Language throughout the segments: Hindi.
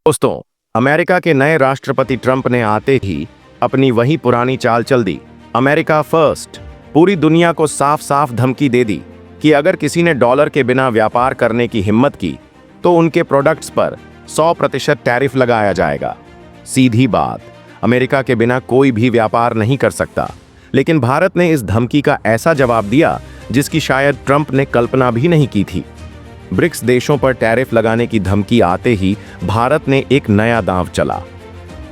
दोस्तों, अमेरिका के नए राष्ट्रपति ट्रंप ने आते ही अपनी वही पुरानी चाल चल दी। America first. पूरी दुनिया को साफ साफ धमकी दे दी कि अगर किसी ने डॉलर के बिना व्यापार करने की हिम्मत की तो उनके प्रोडक्ट्स पर 100% टैरिफ लगाया जाएगा। सीधी बात, अमेरिका के बिना कोई भी व्यापार नहीं कर सकता। लेकिन भारत ने इस धमकी का ऐसा जवाब दिया जिसकी शायद ट्रंप ने कल्पना भी नहीं की थी। ब्रिक्स देशों पर टैरिफ लगाने की धमकी आते ही भारत ने एक नया दांव चला।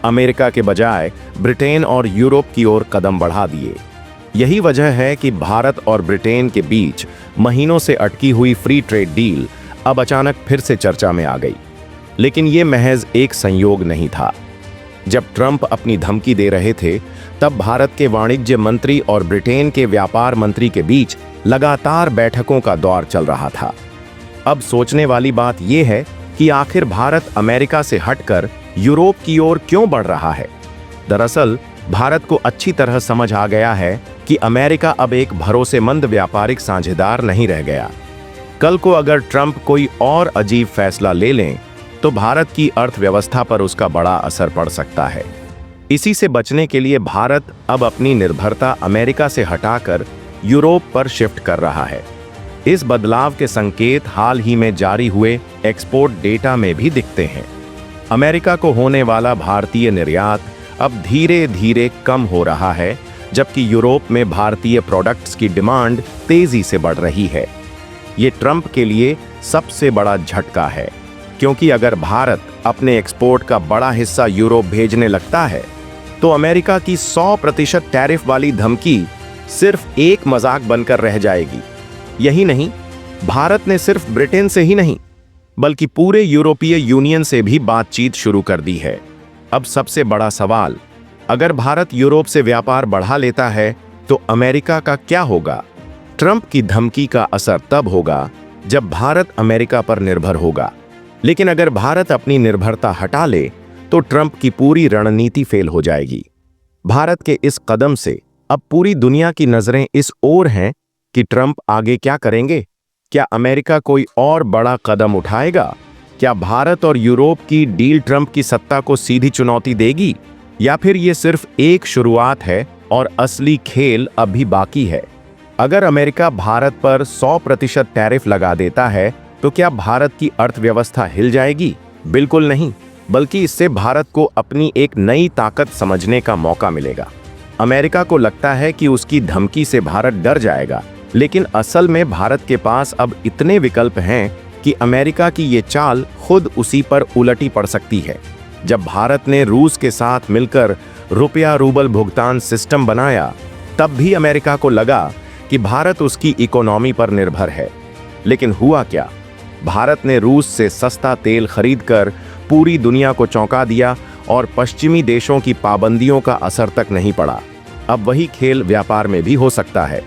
अमेरिका के बजाय ब्रिटेन और यूरोप की ओर कदम बढ़ा दिए। यही वजह है कि भारत और ब्रिटेन के बीच महीनों से अटकी हुई फ्री ट्रेड डील अब अचानक फिर से चर्चा में आ गई। लेकिन ये महज एक संयोग नहीं था। जब ट्रंप अपनी धमकी दे रहे थे, तब भारत के वाणिज्य मंत्री और ब्रिटेन के व्यापार मंत्री के बीच लगातार बैठकों का दौर चल रहा था। अब सोचने वाली बात यह है कि आखिर भारत अमेरिका से हटकर यूरोप की ओर क्यों बढ़ रहा है। दरअसल भारत को अच्छी तरह समझ आ गया है कि अमेरिका अब एक भरोसेमंद व्यापारिक साझेदार नहीं रह गया। कल को अगर ट्रंप कोई और अजीब फैसला ले लें तो भारत की अर्थव्यवस्था पर उसका बड़ा असर पड़ सकता है। इसी से बचने के लिए भारत अब अपनी निर्भरता अमेरिका से हटाकर यूरोप पर शिफ्ट कर रहा है। इस बदलाव के संकेत हाल ही में जारी हुए एक्सपोर्ट डेटा में भी दिखते हैं। अमेरिका को होने वाला भारतीय निर्यात अब धीरे धीरे कम हो रहा है, जबकि यूरोप में भारतीय प्रोडक्ट्स की डिमांड तेजी से बढ़ रही है। ये ट्रंप के लिए सबसे बड़ा झटका है, क्योंकि अगर भारत अपने एक्सपोर्ट का बड़ा हिस्सा यूरोप भेजने लगता है तो अमेरिका की 100% टैरिफ वाली धमकी सिर्फ एक मजाक बनकर रह जाएगी। यही नहीं, भारत ने सिर्फ ब्रिटेन से ही नहीं बल्कि पूरे यूरोपीय यूनियन से भी बातचीत शुरू कर दी है। अब सबसे बड़ा सवाल, अगर भारत यूरोप से व्यापार बढ़ा लेता है तो अमेरिका का क्या होगा। ट्रंप की धमकी का असर तब होगा जब भारत अमेरिका पर निर्भर होगा। लेकिन अगर भारत अपनी निर्भरता हटा ले तो ट्रंप की पूरी रणनीति फेल हो जाएगी। भारत के इस कदम से अब पूरी दुनिया की नजरें इस ओर हैं कि ट्रंप आगे क्या करेंगे। क्या अमेरिका कोई और बड़ा कदम उठाएगा? क्या भारत और यूरोप की डील ट्रंप की सत्ता को सीधी चुनौती देगी, या फिर ये सिर्फ एक शुरुआत है और असली खेल अभी बाकी है। अगर अमेरिका भारत पर 100% टैरिफ लगा देता है तो क्या भारत की अर्थव्यवस्था हिल जाएगी? बिल्कुल नहीं, बल्कि इससे भारत को अपनी एक नई ताकत समझने का मौका मिलेगा। अमेरिका को लगता है कि उसकी धमकी से भारत डर जाएगा, लेकिन असल में भारत के पास अब इतने विकल्प हैं कि अमेरिका की ये चाल खुद उसी पर उलटी पड़ सकती है। जब भारत ने रूस के साथ मिलकर रुपया रूबल भुगतान सिस्टम बनाया, तब भी अमेरिका को लगा कि भारत उसकी इकोनॉमी पर निर्भर है। लेकिन हुआ क्या? भारत ने रूस से सस्ता तेल खरीदकर पूरी दुनिया को चौंका दिया और पश्चिमी देशों की पाबंदियों का असर तक नहीं पड़ा। अब वही खेल व्यापार में भी हो सकता है।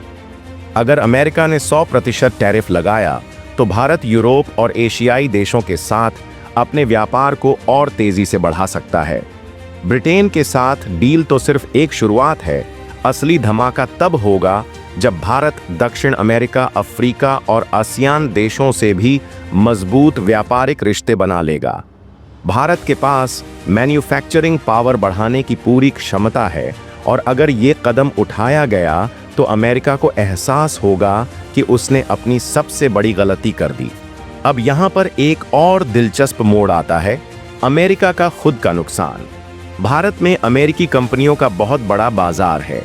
अगर अमेरिका ने 100% टैरिफ लगाया तो भारत यूरोप और एशियाई देशों के साथ अपने व्यापार को और तेजी से बढ़ा सकता है। ब्रिटेन के साथ डील तो सिर्फ एक शुरुआत है। असली धमाका तब होगा जब भारत दक्षिण अमेरिका, अफ्रीका और आसियान देशों से भी मजबूत व्यापारिक रिश्ते बना लेगा। भारत के पास मैन्युफैक्चरिंग पावर बढ़ाने की पूरी क्षमता है, और अगर ये कदम उठाया गया तो अमेरिका को एहसास होगा कि उसने अपनी सबसे बड़ी गलती कर दी। अब यहाँ पर एक और दिलचस्प मोड़ आता है, अमेरिका का खुद का नुकसान। भारत में अमेरिकी कंपनियों का बहुत बड़ा बाजार है।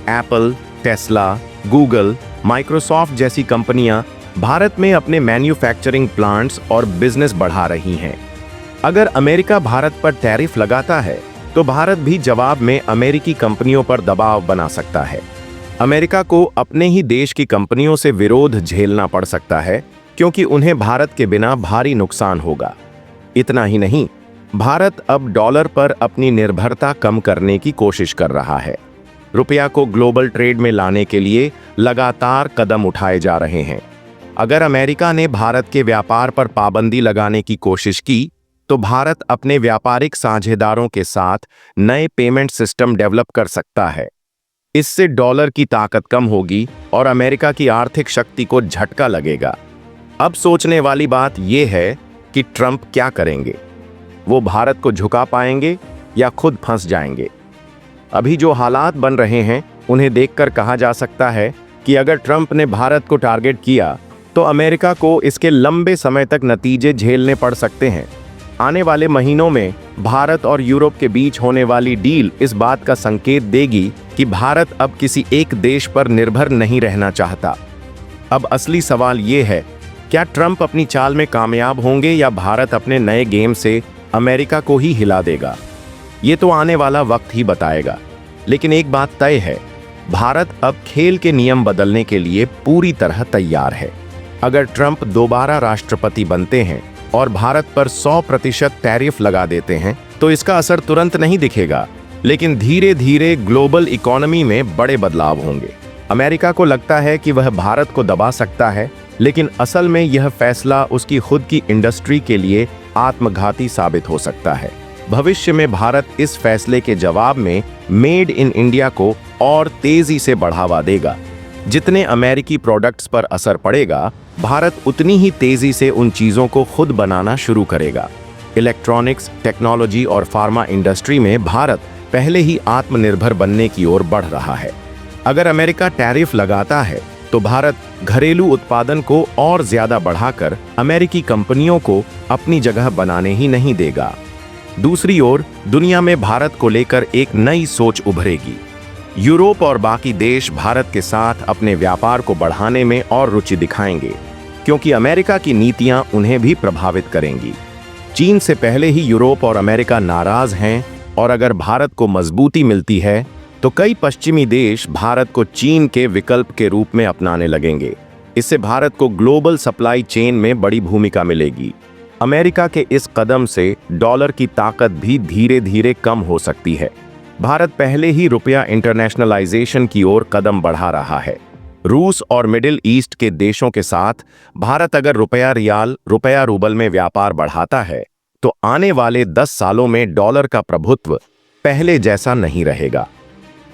एप्पल, टेस्ला, गूगल, माइक्रोसॉफ्ट जैसी कंपनियां भारत में अपने मैन्युफैक्चरिंग प्लांट्स और बिजनेस बढ़ा रही हैं। अगर अमेरिका भारत पर टैरिफ लगाता है तो भारत भी जवाब में अमेरिकी कंपनियों पर दबाव बना सकता है। अमेरिका को अपने ही देश की कंपनियों से विरोध झेलना पड़ सकता है, क्योंकि उन्हें भारत के बिना भारी नुकसान होगा। इतना ही नहीं, भारत अब डॉलर पर अपनी निर्भरता कम करने की कोशिश कर रहा है। रुपया को ग्लोबल ट्रेड में लाने के लिए लगातार कदम उठाए जा रहे हैं। अगर अमेरिका ने भारत के व्यापार पर पाबंदी लगाने की कोशिश की तो भारत अपने व्यापारिक साझेदारों के साथ नए पेमेंट सिस्टम डेवलप कर सकता है। इससे डॉलर की ताकत कम होगी और अमेरिका की आर्थिक शक्ति को झटका लगेगा। अब सोचने वाली बात यह है कि ट्रंप क्या करेंगे। वो भारत को झुका पाएंगे या खुद फंस जाएंगे। अभी जो हालात बन रहे हैं उन्हें देखकर कहा जा सकता है कि अगर ट्रंप ने भारत को टारगेट किया तो अमेरिका को इसके लंबे समय तक नतीजे झेलने पड़ सकते हैं। आने वाले महीनों में भारत और यूरोप के बीच होने वाली डील इस बात का संकेत देगी कि भारत अब किसी एक देश पर निर्भर नहीं रहना चाहता। अब असली सवाल ये है, क्या ट्रंप अपनी चाल में कामयाब होंगे या भारत अपने नए गेम से अमेरिका को ही हिला देगा? ये तो आने वाला वक्त ही बताएगा। लेकिन एक बात तय है, भारत अब खेल के नियम बदलने के लिए पूरी तरह तैयार है। अगर ट्रंप दोबारा राष्ट्रपति बनते हैं और भारत पर 100% टैरिफ लगा देते हैं तो इसका असर तुरंत नहीं दिखेगा, लेकिन धीरे धीरे ग्लोबल इकोनॉमी में बड़े बदलाव होंगे। अमेरिका को लगता है कि वह भारत को दबा सकता है, लेकिन असल में यह फैसला उसकी खुद की इंडस्ट्री के लिए आत्मघाती साबित हो सकता है। भविष्य में भारत इस फैसले के जवाब में मेड इन इंडिया को और तेजी से बढ़ावा देगा। जितने अमेरिकी प्रोडक्ट्स पर असर पड़ेगा, भारत उतनी ही तेजी से उन चीजों को खुद बनाना शुरू करेगा। इलेक्ट्रॉनिक्स, टेक्नोलॉजी और फार्मा इंडस्ट्री में भारत पहले ही आत्मनिर्भर बनने की ओर बढ़ रहा है। अगर अमेरिका टैरिफ लगाता है तो भारत घरेलू उत्पादन को और ज्यादा बढ़ाकर अमेरिकी कंपनियों को अपनी जगह बनाने ही नहीं देगा। दूसरी ओर दुनिया में भारत को लेकर एक नई सोच उभरेगी। यूरोप और बाकी देश भारत के साथ अपने व्यापार को बढ़ाने में और रुचि दिखाएंगे, क्योंकि अमेरिका की नीतियां उन्हें भी प्रभावित करेंगी। चीन से पहले ही यूरोप और अमेरिका नाराज हैं, और अगर भारत को मजबूती मिलती है तो कई पश्चिमी देश भारत को चीन के विकल्प के रूप में अपनाने लगेंगे। इससे भारत को ग्लोबल सप्लाई चेन में बड़ी भूमिका मिलेगी। अमेरिका के इस कदम से डॉलर की ताकत भी धीरे धीरे कम हो सकती है। भारत पहले ही रुपया इंटरनेशनलाइजेशन की ओर कदम बढ़ा रहा है। रूस और मिडिल ईस्ट के देशों के साथ भारत अगर रुपया रियाल, रुपया रूबल में व्यापार बढ़ाता है तो आने वाले 10 सालों में डॉलर का प्रभुत्व पहले जैसा नहीं रहेगा।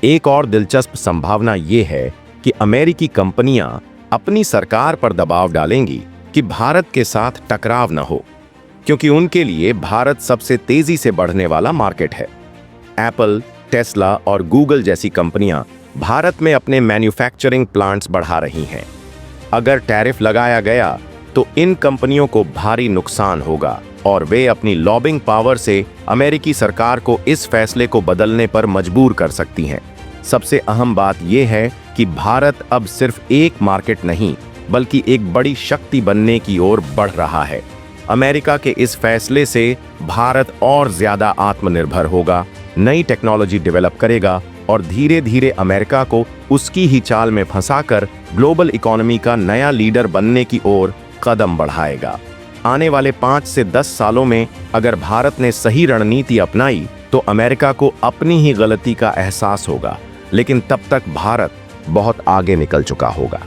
एक और दिलचस्प संभावना ये है कि अमेरिकी कंपनियां अपनी सरकार पर दबाव डालेंगी कि भारत के साथ टकराव न हो, क्योंकि उनके लिए भारत सबसे तेजी से बढ़ने वाला मार्केट है। एप्पल, टेस्ला और गूगल जैसी कंपनियां भारत में अपने मैन्युफैक्चरिंग प्लांट्स बढ़ा रही हैं। अगर टैरिफ लगाया गया तो इन कंपनियों को भारी नुकसान होगा और वे अपनी लॉबिंग पावर से अमेरिकी सरकार को इस फैसले को बदलने पर मजबूर कर सकती हैं। सबसे अहम बात यह है कि भारत अब सिर्फ एक मार्केट नहीं बल्कि एक बड़ी शक्ति बनने की ओर बढ़ रहा है। अमेरिका के इस फैसले से भारत और ज्यादा आत्मनिर्भर होगा, नई टेक्नोलॉजी डेवलप करेगा और धीरे धीरे अमेरिका को उसकी ही चाल में फंसाकर ग्लोबल इकोनॉमी का नया लीडर बनने की ओर कदम बढ़ाएगा। आने वाले 5 से 10 सालों में अगर भारत ने सही रणनीति अपनाई तो अमेरिका को अपनी ही गलती का एहसास होगा, लेकिन तब तक भारत बहुत आगे निकल चुका होगा।